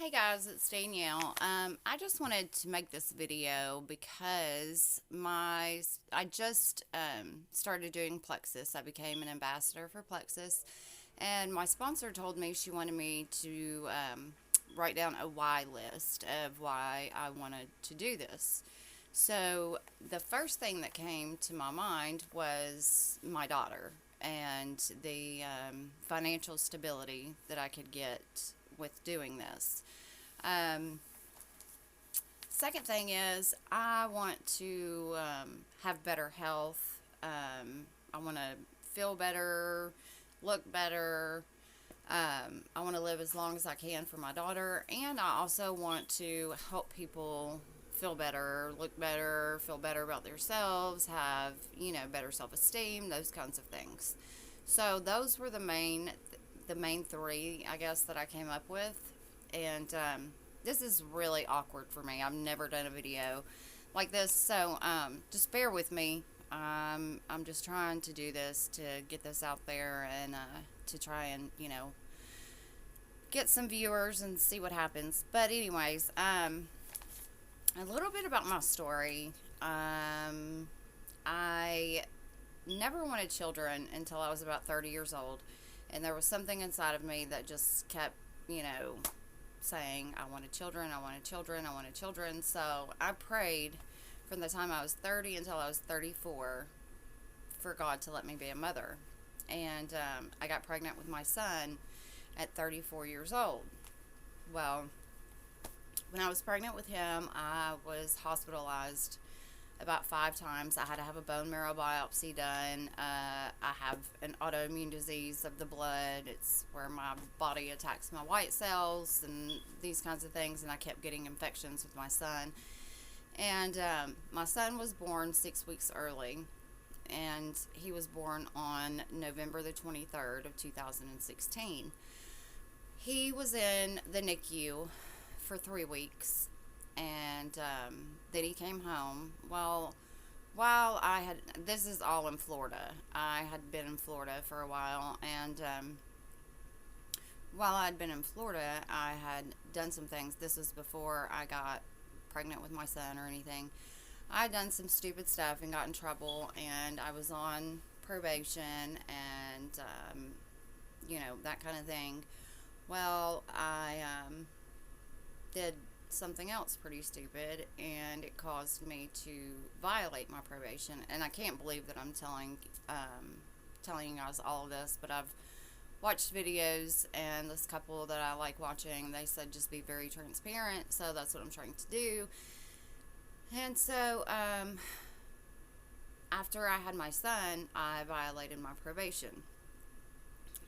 Hey guys, it's Danielle. I just wanted to make this video because I just started doing plexus. I became an ambassador for plexus, and my sponsor told me she wanted me to write down a why list of why I wanted to do this. So the first thing that came to my mind was my daughter and the financial stability that I could get with doing this. Um, Second thing is, I want to have better health. I want to feel better, look better. I want to live as long as I can for my daughter, and I also want to help people feel better, look better, feel better about themselves, have better self-esteem, those kinds of things. So those were the main three, I guess, that I came up with, and this is really awkward for me. I've never done a video like this, so just bear with me. I'm just trying to do this to get this out there and to try and get some viewers and see what happens. But anyways, a little bit about my story. I never wanted children until I was about 30 years old, and there was something inside of me that just kept, saying, I wanted children, I wanted children, I wanted children. So I prayed from the time I was 30 until I was 34 for God to let me be a mother. And I got pregnant with my son at 34 years old. Well, when I was pregnant with him, I was hospitalized about 5 times. I had to have a bone marrow biopsy done. I have an autoimmune disease of the blood. It's where my body attacks my white cells and these kinds of things, and I kept getting infections with my son. And my son was born 6 weeks early, and he was born on November the 23rd of 2016. He was in the NICU for 3 weeks, and then he came home. Well, this is all in Florida. I had been in Florida for a while, and while I'd been in Florida, I had done some things. This was before I got pregnant with my son or anything. I had done some stupid stuff and got in trouble, and I was on probation and, that kind of thing. Well, I did something else pretty stupid, and it caused me to violate my probation. And I can't believe that I'm telling you guys all of this, but I've watched videos, and this couple that I like watching, they said just be very transparent, so that's what I'm trying to do. And so after I had my son, I violated my probation,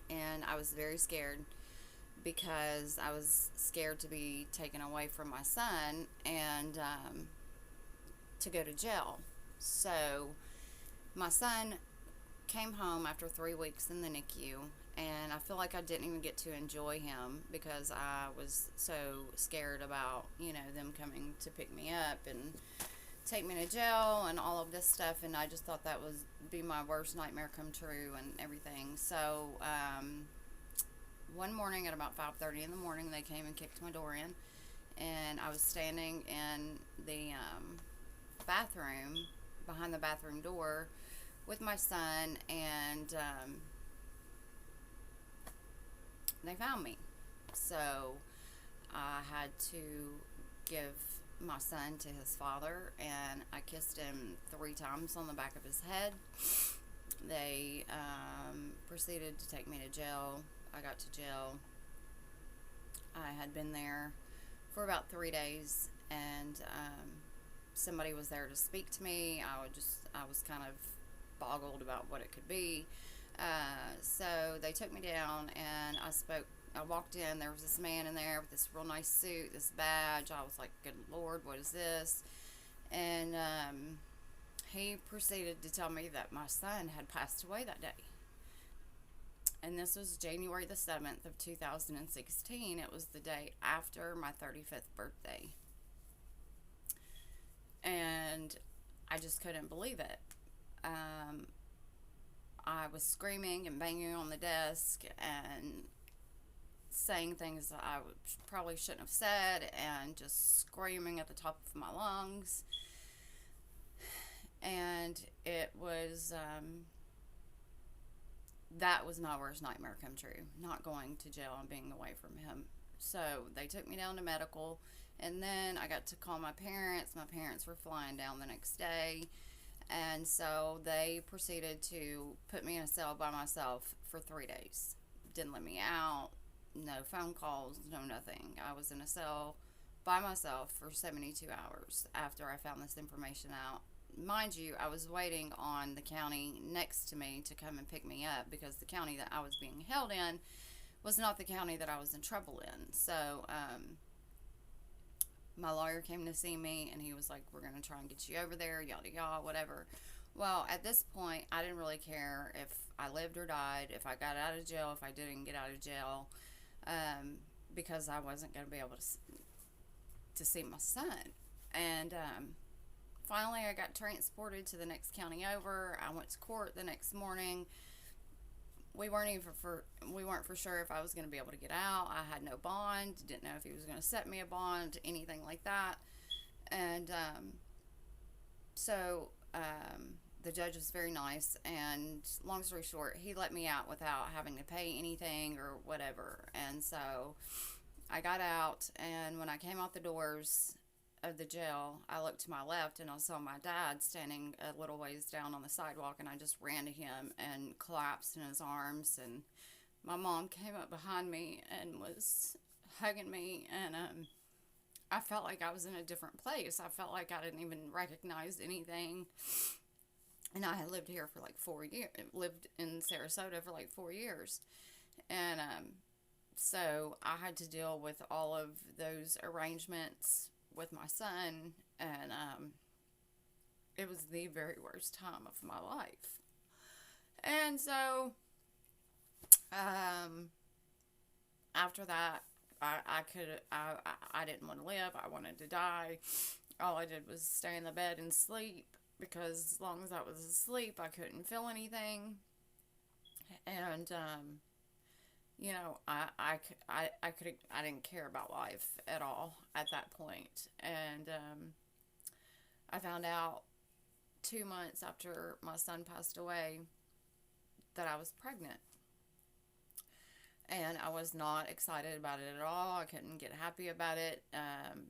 and I was very scared because I was scared to be taken away from my son and to go to jail. So my son came home after 3 weeks in the NICU, and I feel like I didn't even get to enjoy him because I was so scared about, them coming to pick me up and take me to jail and all of this stuff, and I just thought that would be my worst nightmare come true and everything. So one morning at about 5:30 in the morning, they came and kicked my door in, and I was standing in the bathroom, behind the bathroom door, with my son, and they found me. So I had to give my son to his father, and I kissed him 3 times on the back of his head. They proceeded to take me to jail. I got to jail. I had been there for about 3 days, and somebody was there to speak to me. I was kind of boggled about what it could be. So they took me down, and I walked in. There was this man in there with this real nice suit, this badge. I was like, good Lord, what is this? And he proceeded to tell me that my son had passed away that day. And this was January the 7th of 2016. It was the day after my 35th birthday. And I just couldn't believe it. I was screaming and banging on the desk and saying things that I probably shouldn't have said, and just screaming at the top of my lungs. And it was, that was my worst nightmare come true, not going to jail and being away from him. So they took me down to medical, and then I got to call my parents. My parents were flying down the next day, and so they proceeded to put me in a cell by myself for 3 days. Didn't let me out, no phone calls, no nothing. I was in a cell by myself for 72 hours after I found this information out. Mind you, I was waiting on the county next to me to come and pick me up, because the county that I was being held in was not the county that I was in trouble in. So, my lawyer came to see me, and he was like, we're going to try and get you over there, yada yada, whatever. Well, at this point, I didn't really care if I lived or died, if I got out of jail, if I didn't get out of jail, because I wasn't going to be able to see my son. And finally, I got transported to the next county over. I went to court the next morning. We weren't for sure if I was going to be able to get out. I had no bond. Didn't know if he was going to set me a bond, anything like that. And so the judge was very nice. And long story short, he let me out without having to pay anything or whatever. And so I got out. And when I came out the doors of the jail, I looked to my left and I saw my dad standing a little ways down on the sidewalk, and I just ran to him and collapsed in his arms. And my mom came up behind me and was hugging me, and I felt like I was in a different place. I felt like I didn't even recognize anything. And I had lived here for like 4 years, lived in Sarasota for like 4 years. And so I had to deal with all of those arrangements with my son, and it was the very worst time of my life. And so after that, I didn't want to live. I wanted to die. All I did was stay in the bed and sleep, because as long as I was asleep, I couldn't feel anything. And you know, I didn't care about life at all at that point. And I found out 2 months after my son passed away that I was pregnant. And I was not excited about it at all. I couldn't get happy about it,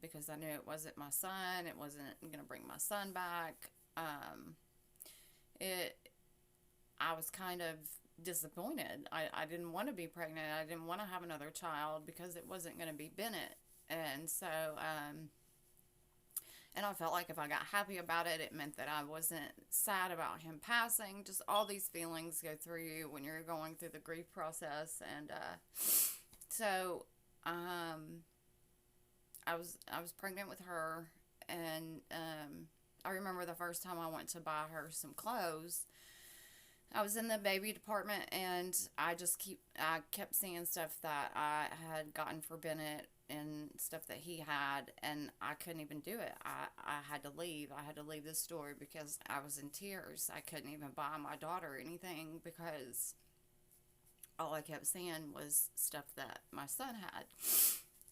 because I knew it wasn't my son. It wasn't going to bring my son back. I was kind of disappointed. I didn't want to be pregnant. I didn't want to have another child, because it wasn't going to be Bennett. And so, and I felt like if I got happy about it, it meant that I wasn't sad about him passing. Just all these feelings go through you when you're going through the grief process. And so I was pregnant with her, and I remember the first time I went to buy her some clothes. I was in the baby department, and I kept seeing stuff that I had gotten for Bennett and stuff that he had, and I couldn't even do it. I had to leave. I had to leave the store because I was in tears. I couldn't even buy my daughter anything, because all I kept seeing was stuff that my son had.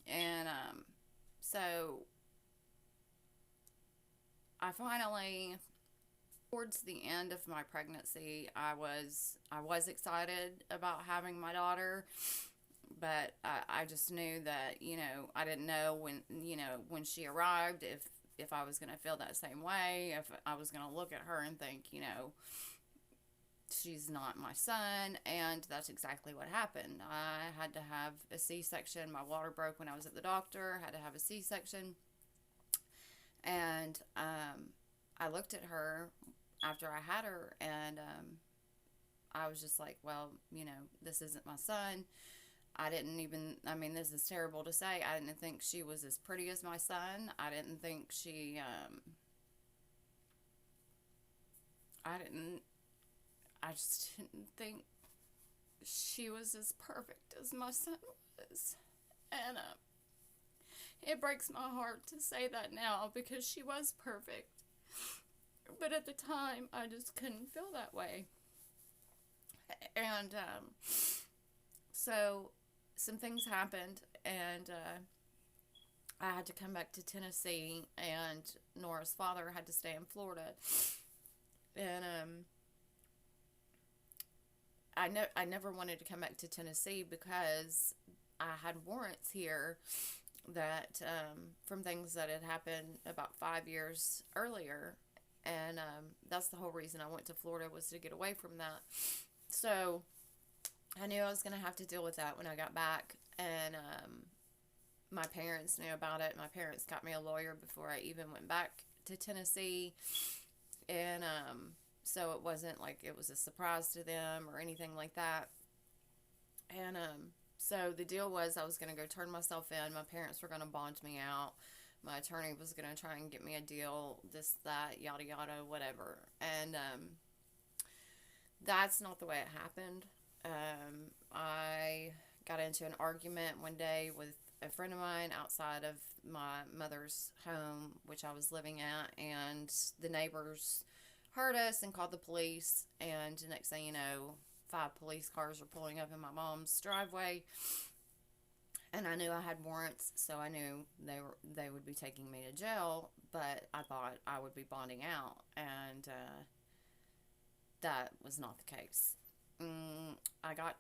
And so I finally, towards the end of my pregnancy, I was excited about having my daughter, but I just knew that, I didn't know when she arrived, if I was going to feel that same way, if I was going to look at her and think, she's not my son. And that's exactly what happened. I had to have a C-section. My water broke when I was at the doctor. I had to have a C-section. And I looked at her after I had her, and I was just like, well, this isn't my son. This is terrible to say. I didn't think she was as pretty as my son. I didn't think I just didn't think she was as perfect as my son was. And it breaks my heart to say that now, because she was perfect. But at the time, I just couldn't feel that way. And so some things happened, and I had to come back to Tennessee, and Nora's father had to stay in Florida. And I never wanted to come back to Tennessee because I had warrants here that from things that had happened about 5 years earlier, and that's the whole reason I went to Florida, was to get away from that. So I knew I was going to have to deal with that when I got back, and my parents knew about it. My parents got me a lawyer before I even went back to Tennessee, and so it wasn't like it was a surprise to them or anything like that. And so the deal was I was going to go turn myself in. My parents were going to bond me out. My attorney was going to try and get me a deal, this, that, yada, yada, whatever. And that's not the way it happened. I got into an argument one day with a friend of mine outside of my mother's home, which I was living at, and the neighbors heard us and called the police. And the next thing you know, 5 police cars were pulling up in my mom's driveway, and I knew I had warrants, so I knew they would be taking me to jail. But I thought I would be bonding out, and that was not the case. I got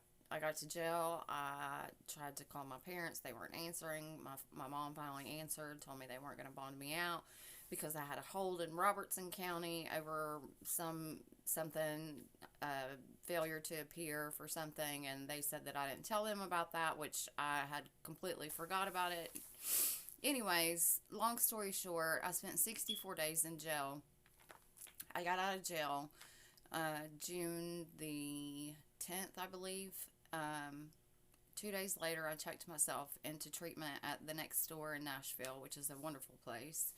to jail. I tried to call my parents. They weren't answering. My mom finally answered, told me they weren't going to bond me out because I had a hold in Robertson County over something, failure to appear for something, and they said that I didn't tell them about that, which I had completely forgot about it. Anyways, long story short, I spent 64 days in jail. I got out of jail June the 10th, I believe. 2 days later, I checked myself into treatment at the Next Door in Nashville, which is a wonderful place.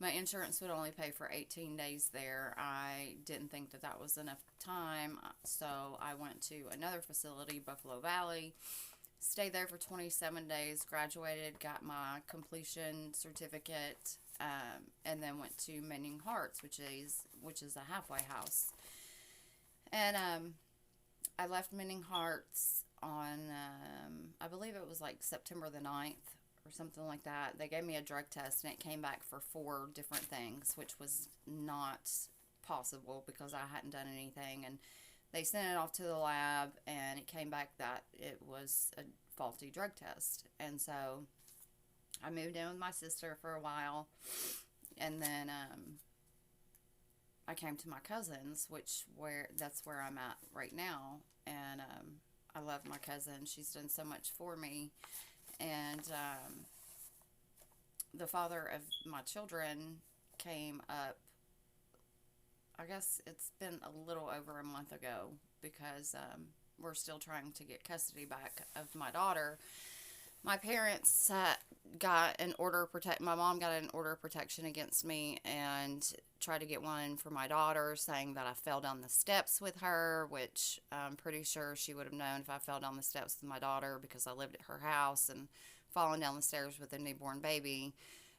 My insurance would only pay for 18 days there. I didn't think that that was enough time, so I went to another facility, Buffalo Valley, stayed there for 27 days, graduated, got my completion certificate, and then went to Mending Hearts, which is a halfway house. And I left Mending Hearts on, I believe it was like September the 9th or something like that. They gave me a drug test, and it came back for 4 different things, which was not possible because I hadn't done anything. And they sent it off to the lab, and it came back that it was a faulty drug test. And so I moved in with my sister for a while, and then I came to my cousin's, that's where I'm at right now. And I love my cousin. She's done so much for me. And the father of my children came up, I guess it's been a little over a month ago, because we're still trying to get custody back of my daughter. My parents got an order my mom got an order of protection against me and tried to get one for my daughter, saying that I fell down the steps with her, which I'm pretty sure she would have known if I fell down the steps with my daughter, because I lived at her house, and falling down the stairs with a newborn baby,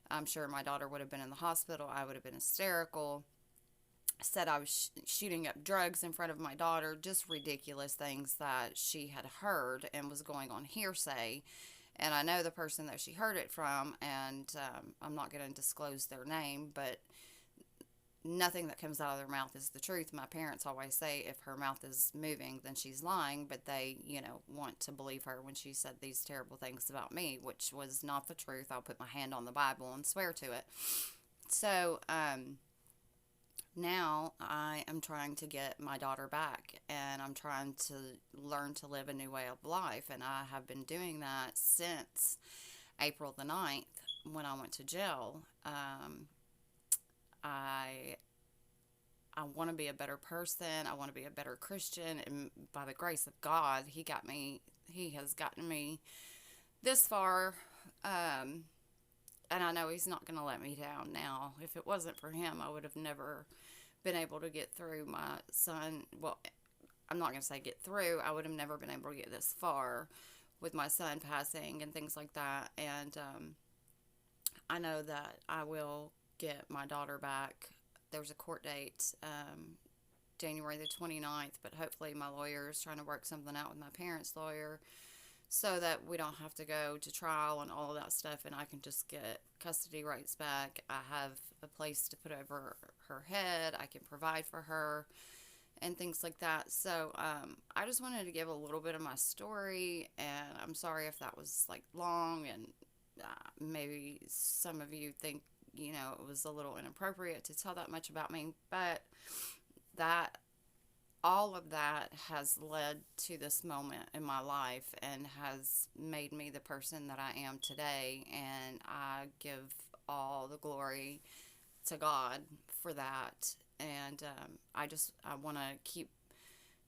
I'm sure my daughter would have been in the hospital. I would have been hysterical. Said I was shooting up drugs in front of my daughter, just ridiculous things that she had heard and was going on hearsay. And I know the person that she heard it from, and I'm not going to disclose their name, but nothing that comes out of their mouth is the truth. My parents always say if her mouth is moving, then she's lying, but they, want to believe her when she said these terrible things about me, which was not the truth. I'll put my hand on the Bible and swear to it. So, now I am trying to get my daughter back, and I'm trying to learn to live a new way of life, and I have been doing that since April the 9th when I went to jail. I want to be a better person. I want to be a better Christian, and by the grace of God, He has gotten me this far, and I know He's not going to let me down now. If it wasn't for Him, I would have never been able to get through my son. Well, I'm not going to say get through. I would have never been able to get this far with my son passing and things like that. And I know that I will get my daughter back. There's a court date, January the 29th, but hopefully my lawyer is trying to work something out with my parents' lawyer so that we don't have to go to trial and all of that stuff, and I can just get custody rights back. I have a place to put over her head. I can provide for her and things like that. So I just wanted to give a little bit of my story, and I'm sorry if that was like long, and maybe some of you think, it was a little inappropriate to tell that much about me, but that all of that has led to this moment in my life and has made me the person that I am today, and I give all the glory to God for that. And I want to keep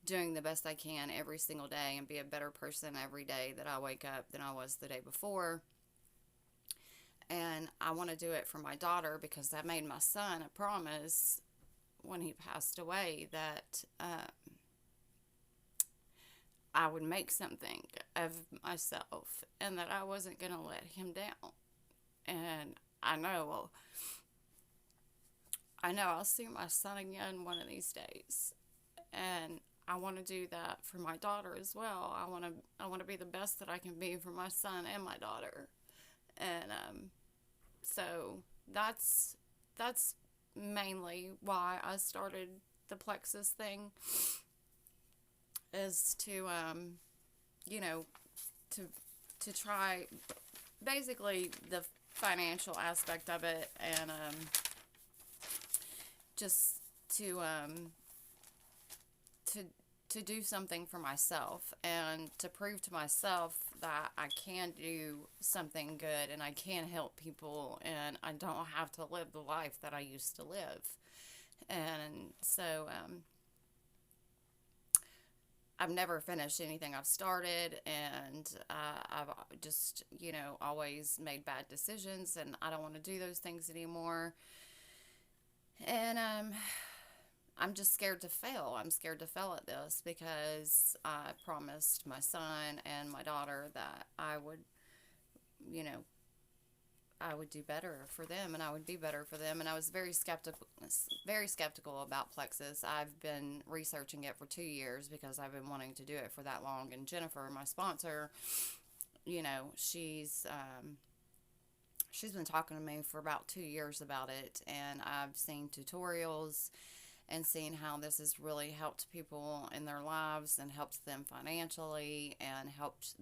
doing the best I can every single day and be a better person every day that I wake up than I was the day before. And I want to do it for my daughter, because I made my son a promise when he passed away that I would make something of myself and that I wasn't going to let him down. And I know I'll see my son again one of these days, and I want to do that for my daughter as well. I want to be the best that I can be for my son and my daughter, and so that's mainly why I started the plexus thing, is to you know to try basically the financial aspect of it, and just to to do something for myself and to prove to myself that I can do something good and I can help people and I don't have to live the life that I used to live. And so I've never finished anything I've started, and I've just, always made bad decisions, and I don't want to do those things anymore. And I'm just scared to fail. I'm scared to fail at this because I promised my son and my daughter that I would, you know, I would do better for them and I would be better for them. And I was very skeptical about plexus. I've been researching it for 2 years because I've been wanting to do it for that long. And Jennifer, my sponsor, she's been talking to me for about 2 years about it, and I've seen tutorials and seen how this has really helped people in their lives and helped them financially and helped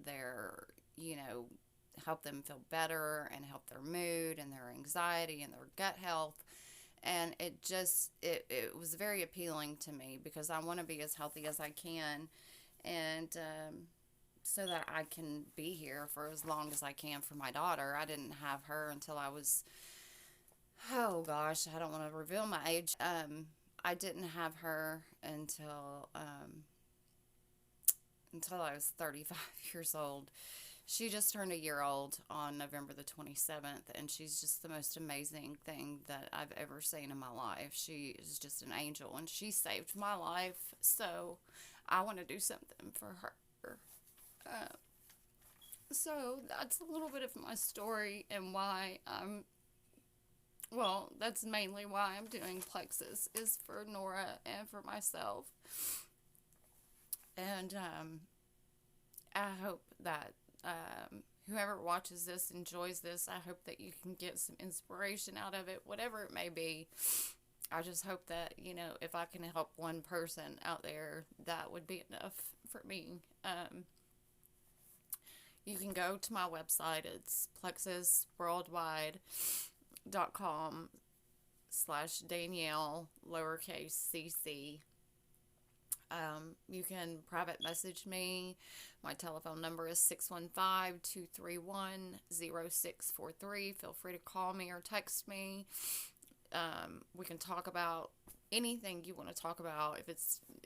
help them feel better and help their mood and their anxiety and their gut health. And it was very appealing to me because I want to be as healthy as I can, and so that I can be here for as long as I can for my daughter. I didn't have her until I was, oh gosh, I don't want to reveal my age. I didn't have her until I was 35 years old. She just turned a year old on November the 27th, and she's just the most amazing thing that I've ever seen in my life. She is just an angel, and she saved my life, so I want to do something for her. So that's a little bit of my story and why that's mainly why I'm doing plexus, is for Nora and for myself. And I hope that whoever watches this enjoys this. I hope that you can get some inspiration out of it, whatever it may be. I just hope that, if I can help one person out there, that would be enough for me. You can go to my website. It's plexusworldwide.com/Danielle _cc. You can private message me. My telephone number is 615-231-0643. Feel free to call me or text me. We can talk about anything you want to talk about,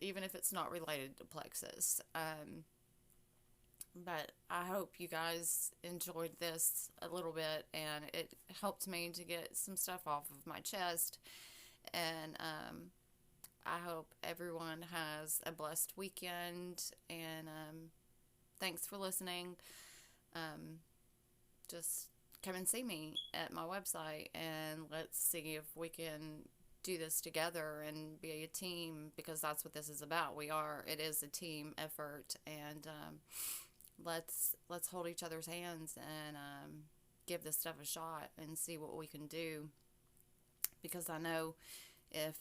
even if it's not related to plexus. But I hope you guys enjoyed this a little bit, and it helped me to get some stuff off of my chest. And I hope everyone has a blessed weekend, and thanks for listening. Just come and see me at my website, and let's see if we can do this together and be a team, because that's what this is about. It is a team effort, and let's hold each other's hands and give this stuff a shot and see what we can do. Because I know if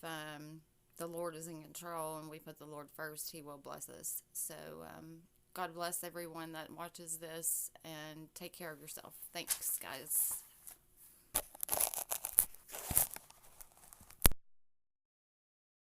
the Lord is in control and we put the Lord first, He will bless us. So God bless everyone that watches this, and take care of yourself. Thanks, guys.